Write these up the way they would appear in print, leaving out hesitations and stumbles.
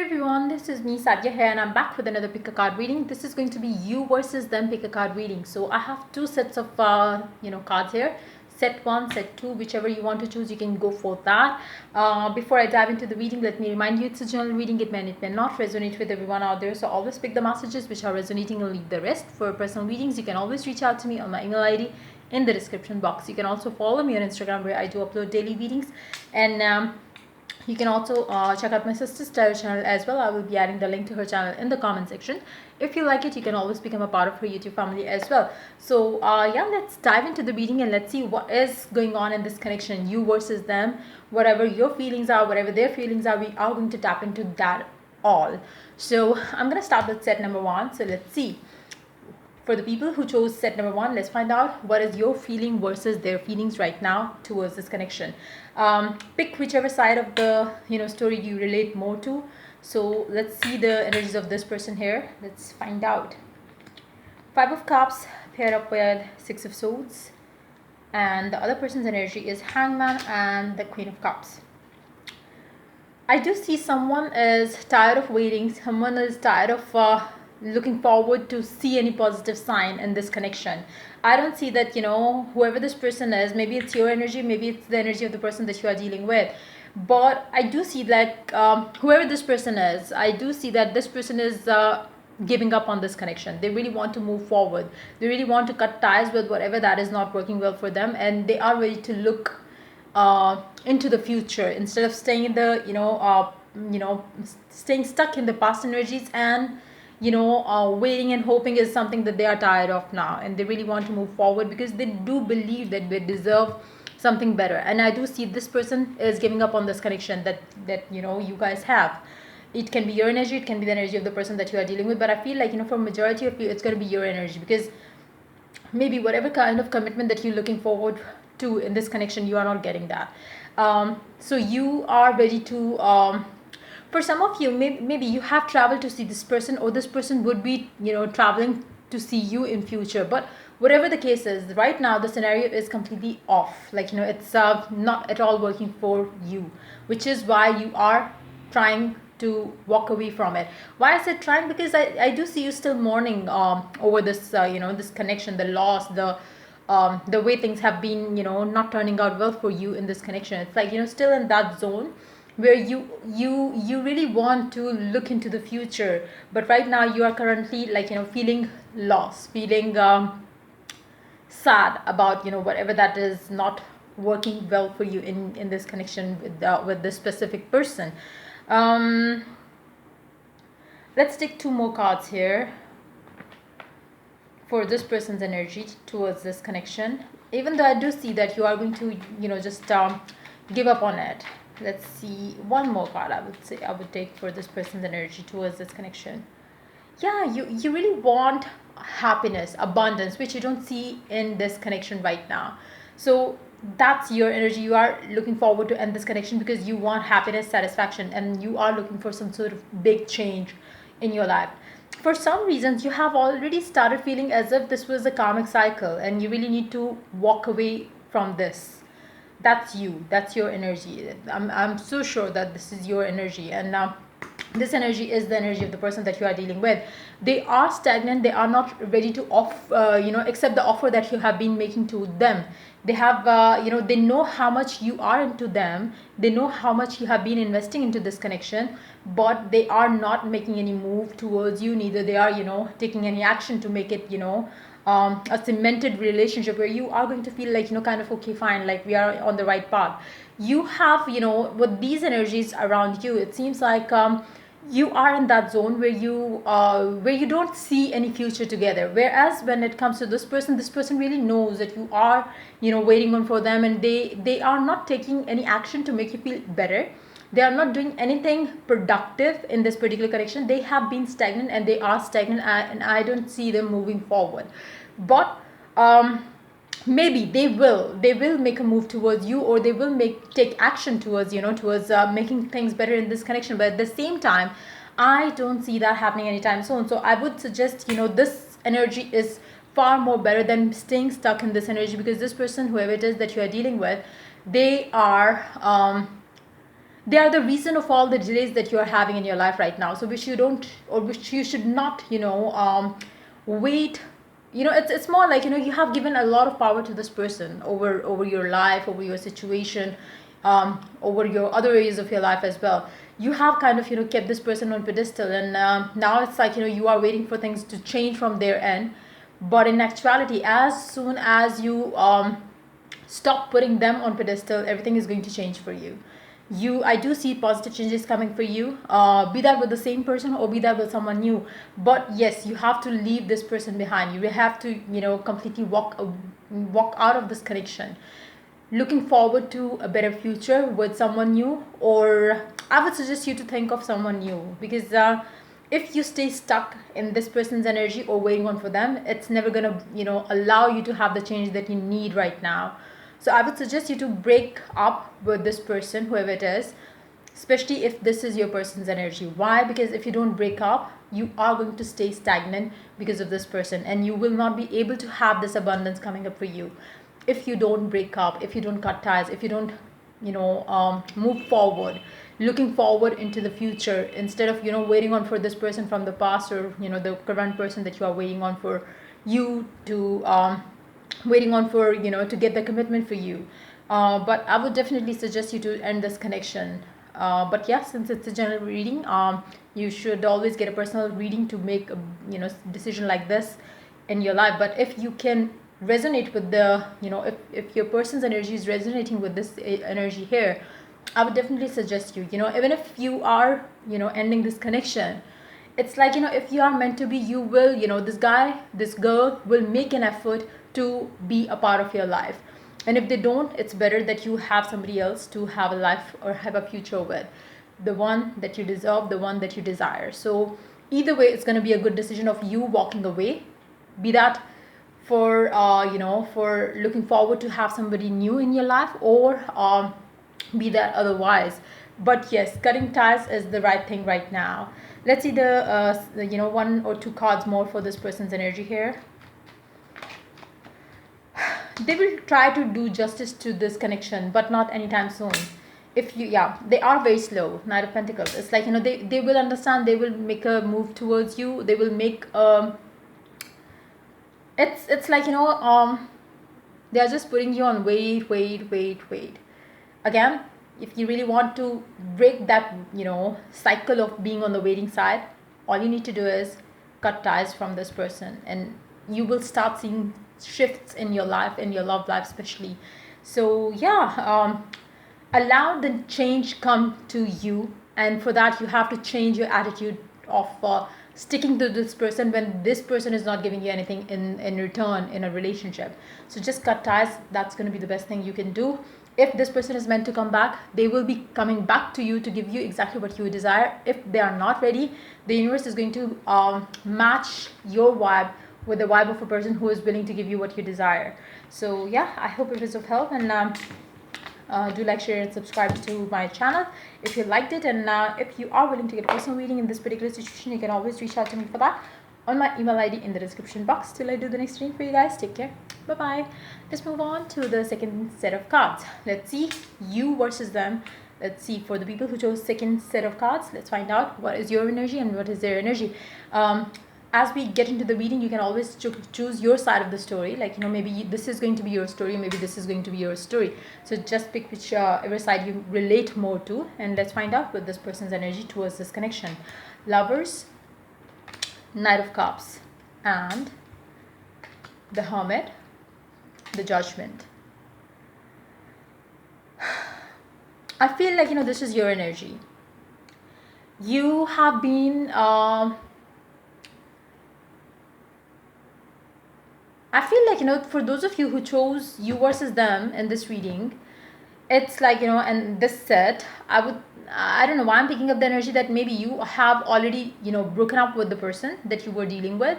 everyone, this is me Sadia here and I'm back with another pick a card reading. This is going to be you versus them pick a card reading. So I have two sets of cards here. Set 1, set 2, whichever you want to choose, you can go for that. Before I dive into the reading, let me remind you it's a general reading. It may not resonate with everyone out there. So always pick the messages which are resonating and leave the rest. For personal readings, you can always reach out to me on my email ID in the description box. You can also follow me on Instagram where I do upload daily readings. And you can also check out my sister's tarot channel as well. I will be adding the link to her channel in the comment section. If you like it, you can always become a part of her YouTube family as well. So yeah, let's dive into the reading and let's see what is going on in this connection, you versus them. Whatever your feelings are, whatever their feelings are, we are going to tap into that all. So I'm going to start with set number 1. So let's see. For the people who chose set number 1, let's find out what is your feeling versus their feelings right now towards this connection. Pick whichever side of the story you relate more to. So let's see the energies of this person here. Let's find out. 5 of Cups paired up with 6 of Swords, and the other person's energy is Hangman and the Queen of Cups. I do see someone is tired of waiting. Someone is tired of looking forward to see any positive sign in this connection. I don't see that, whoever this person is, maybe it's your energy, maybe it's the energy of the person that you are dealing with. But I do see that whoever this person is, I do see that this person is giving up on this connection. They really want to move forward. They really want to cut ties with whatever that is not working well for them. And they are ready to look into the future instead of staying in the, staying stuck in the past energies and waiting and hoping is something that they are tired of now, and they really want to move forward because they do believe that they deserve something better. And I do see this person is giving up on this connection that you guys have. It can be your energy, it can be the energy of the person that you are dealing with, but I feel like for majority of you it's going to be your energy, because maybe whatever kind of commitment that you're looking forward to in this connection, you are not getting that. So you are ready to for some of you, maybe you have traveled to see this person, or this person would be traveling to see you in future. But whatever the case is, right now the scenario is completely off. It's not at all working for you, which is why you are trying to walk away from it. Why I said trying, because I do see you still mourning over this this connection, the loss, the way things have been not turning out well for you in this connection. It's like still in that zone where you really want to look into the future, but right now you are currently feeling lost, feeling sad about whatever that is not working well for you in this connection with this specific person. Let's take 2 more cards here for this person's energy towards this connection, even though I do see that you are going to just give up on it. Let's see, 1 more card I would take for this person's energy towards this connection. Yeah, you really want happiness, abundance, which you don't see in this connection right now. So that's your energy. You are looking forward to end this connection because you want happiness, satisfaction, and you are looking for some sort of big change in your life. For some reasons, you have already started feeling as if this was a karmic cycle and you really need to walk away from this. That's you, that's your energy. I'm so sure that this is your energy, and now this energy is the energy of the person that you are dealing with. They are stagnant. They are not ready to accept the offer that you have been making to them. They have they know how much you are into them. They know how much you have been investing into this connection, but they are not making any move towards you. Neither they are taking any action to make it a cemented relationship where you are going to feel like kind of okay, fine, like we are on the right path. You have with these energies around you, it seems like you are in that zone where you don't see any future together. Whereas when it comes to this person really knows that you are waiting on for them, and they are not taking any action to make you feel better. They are not doing anything productive in this particular connection. They have been stagnant, and they are stagnant, and I don't see them moving forward. But maybe they will make a move towards you, or they will take action towards towards making things better in this connection. But at the same time, I don't see that happening anytime soon. So I would suggest this energy is far more better than staying stuck in this energy, because this person, whoever it is that you are dealing with, they are they are the reason of all the delays that you are having in your life right now. So which you don't, or which you should not, wait. It's more like, you have given a lot of power to this person over your life, over your situation, over your other areas of your life as well. You have kind of, kept this person on pedestal, and now it's like, you are waiting for things to change from their end. But in actuality, as soon as you stop putting them on pedestal, everything is going to change for you. I do see positive changes coming for you, be that with the same person or be that with someone new. But yes, you have to leave this person behind. You have to, completely walk out of this connection, looking forward to a better future with someone new. Or I would suggest you to think of someone new, because if you stay stuck in this person's energy or waiting on for them, it's never gonna, allow you to have the change that you need right now. So I would suggest you to break up with this person, whoever it is, especially if this is your person's energy. Why? Because if you don't break up, you are going to stay stagnant because of this person, and you will not be able to have this abundance coming up for you if you don't break up, if you don't cut ties, if you don't, move forward, looking forward into the future, instead of, waiting on for this person from the past, or, the current person that you are waiting on for you to waiting on for, to get the commitment for you. But I would definitely suggest you to end this connection. But yeah, since it's a general reading, you should always get a personal reading to make a, decision like this in your life. But if you can resonate with the, if your person's energy is resonating with this energy here, I would definitely suggest you, even if you are, ending this connection, it's like, if you are meant to be, you will, this guy, this girl will make an effort to be a part of your life. And if they don't, it's better that you have somebody else to have a life or have a future with, the one that you deserve, the one that you desire. So either way, it's going to be a good decision of you walking away, be that for for looking forward to have somebody new in your life, or be that otherwise. But yes, cutting ties is the right thing right now. Let's see the one or two cards more for this person's energy here. They will try to do justice to this connection, but not anytime soon. If you, yeah, they are very slow. Knight of Pentacles, it's like, they will understand, they will make a move towards you, they will make it's like, they are just putting you on wait. Again, if you really want to break that, cycle of being on the waiting side, all you need to do is cut ties from this person, and you will start seeing shifts in your life, in your love life especially. So yeah, allow the change come to you, and for that you have to change your attitude of sticking to this person when this person is not giving you anything in return in a relationship. So just cut ties. That's going to be the best thing you can do. If this person is meant to come back, they will be coming back to you to give you exactly what you desire. If they are not ready, the universe is going to match your vibe with the vibe of a person who is willing to give you what you desire. So yeah, I hope it was of help, and do like, share, and subscribe to my channel if you liked it. And if you are willing to get a personal reading in this particular situation, you can always reach out to me for that on my email ID in the description box. Till I do the next reading for you guys, take care, bye bye. Let's move on to the second set of cards. Let's see you versus them. Let's see, for the people who chose second set of cards, let's find out what is your energy and what is their energy. As we get into the reading, you can always choose your side of the story. Like, maybe this is going to be your story, maybe this is going to be your story. So just pick whichever side you relate more to, and let's find out what this person's energy towards this connection. Lovers, Knight of Cups, and the Hermit, the Judgment. I feel like, this is your energy. You have been I feel like, for those of you who chose you versus them in this reading, it's like, and this set, I don't know why I'm picking up the energy that maybe you have already, broken up with the person that you were dealing with.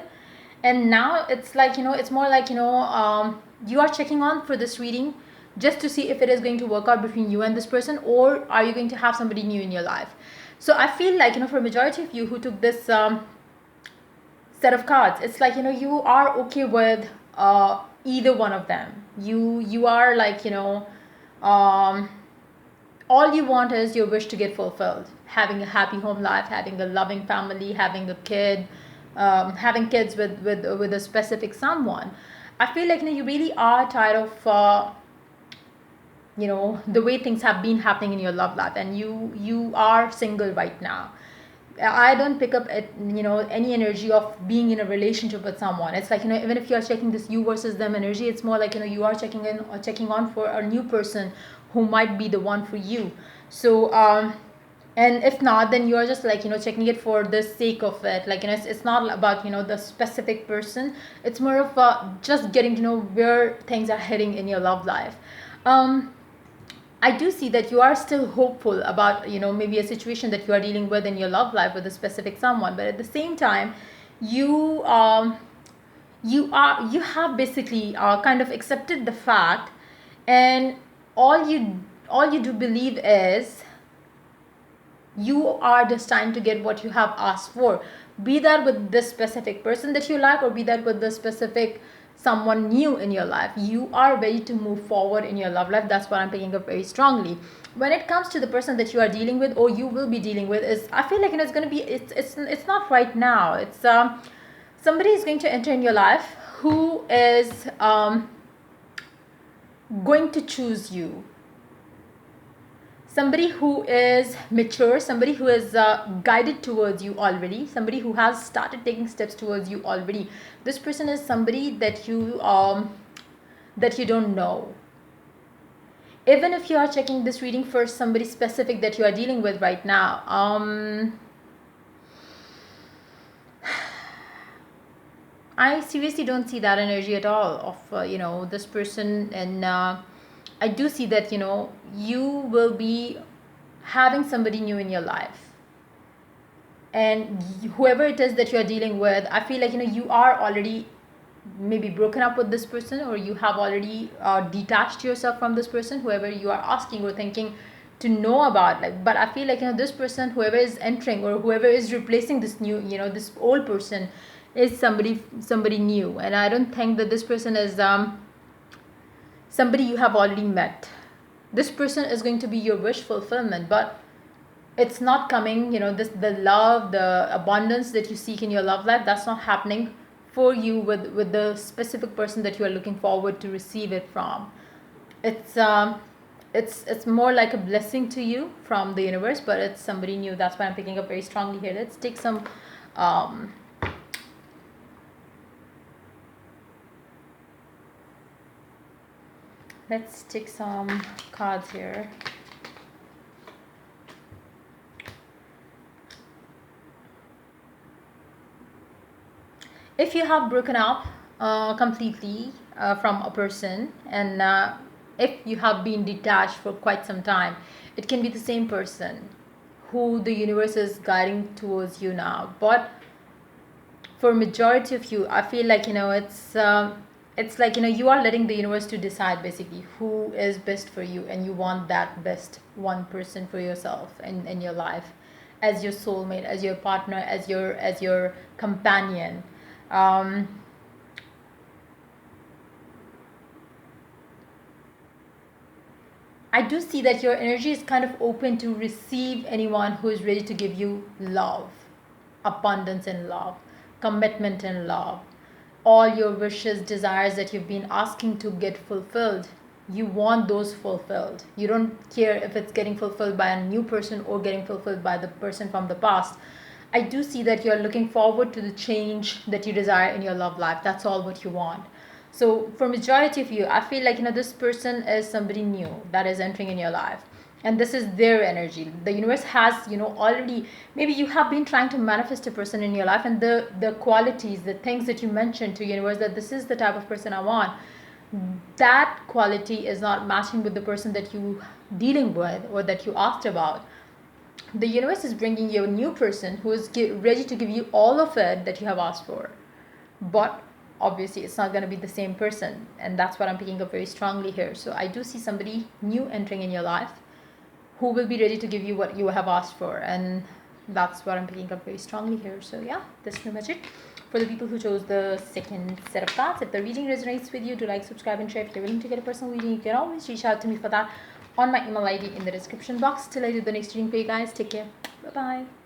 And now it's like, it's more like, you are checking on for this reading just to see if it is going to work out between you and this person, or are you going to have somebody new in your life. So I feel like, for a majority of you who took this set of cards, it's like, you are okay with either one of them. You are like, all you want is your wish to get fulfilled, having a happy home life, having a loving family, having a kid, having kids with a specific someone. I feel like, you really are tired of the way things have been happening in your love life, and you are single right now. I don't pick up at any energy of being in a relationship with someone. It's like, even if you are checking this you versus them energy, it's more like, you are checking in or checking on for a new person who might be the one for you. So and if not, then you are just like, checking it for the sake of it. Like, it's not about the specific person. It's more of just getting to know where things are heading in your love life. I do see that you are still hopeful about, maybe a situation that you are dealing with in your love life with a specific someone, but at the same time, you you have basically kind of accepted the fact, and all you do believe is you are destined to get what you have asked for, be that with this specific person that you like, or be that with the specific someone new in your life. You are ready to move forward in your love life. That's what I'm picking up very strongly. When it comes to the person that you are dealing with or you will be dealing with, is I feel like it's going to be, it's not right now. It's somebody is going to enter in your life who is going to choose you. Somebody who is mature, somebody who is guided towards you already, somebody who has started taking steps towards you already. This person is somebody that you don't know. Even if you are checking this reading for somebody specific that you are dealing with right now, I seriously don't see that energy at all of this person. And I do see that you will be having somebody new in your life, and whoever it is that you are dealing with, I feel like you are already maybe broken up with this person, or you have already detached yourself from this person, whoever you are asking or thinking to know about. Like, but I feel like this person, whoever is entering or whoever is replacing this new, this old person, is somebody new. And I don't think that this person is somebody you have already met. This person is going to be your wish fulfillment, but it's not coming, the love, the abundance that you seek in your love life, that's not happening for you with the specific person that you are looking forward to receive it from. It's more like a blessing to you from the universe, but it's somebody new. That's why I'm picking up very strongly here. Let's take some let's take some cards here. If you have broken up completely from a person, and if you have been detached for quite some time, it can be the same person who the universe is guiding towards you now. But for majority of you, I feel like it's like you are letting the universe to decide basically who is best for you, and you want that best one person for yourself in your life, as your soulmate, as your partner, as your companion. I do see that your energy is kind of open to receive anyone who is ready to give you love, abundance in love, commitment in love, all your wishes, desires that you've been asking to get fulfilled. You want those fulfilled. You don't care if it's getting fulfilled by a new person or getting fulfilled by the person from the past. I do see that you're looking forward to the change that you desire in your love life. That's all what you want. So for majority of you, I feel like this person is somebody new that is entering in your life, and this is their energy. The universe has already, maybe you have been trying to manifest a person in your life, and the qualities, the things that you mentioned to universe, that this is the type of person I want, that quality is not matching with the person that you dealing with or that you asked about. The universe is bringing you a new person who is ready to give you all of it that you have asked for, but obviously it's not going to be the same person, and that's what I'm picking up very strongly here. So I do see somebody new entering in your life who will be ready to give you what you have asked for, and that's what I'm picking up very strongly here. So yeah, that's pretty much it for the people who chose the second set of cards. If the reading resonates with you, do like, subscribe, and share. If you're willing to get a personal reading, you can always reach out to me for that. on my email ID in the description box. Till I do the next reading for you guys, take care. Bye bye.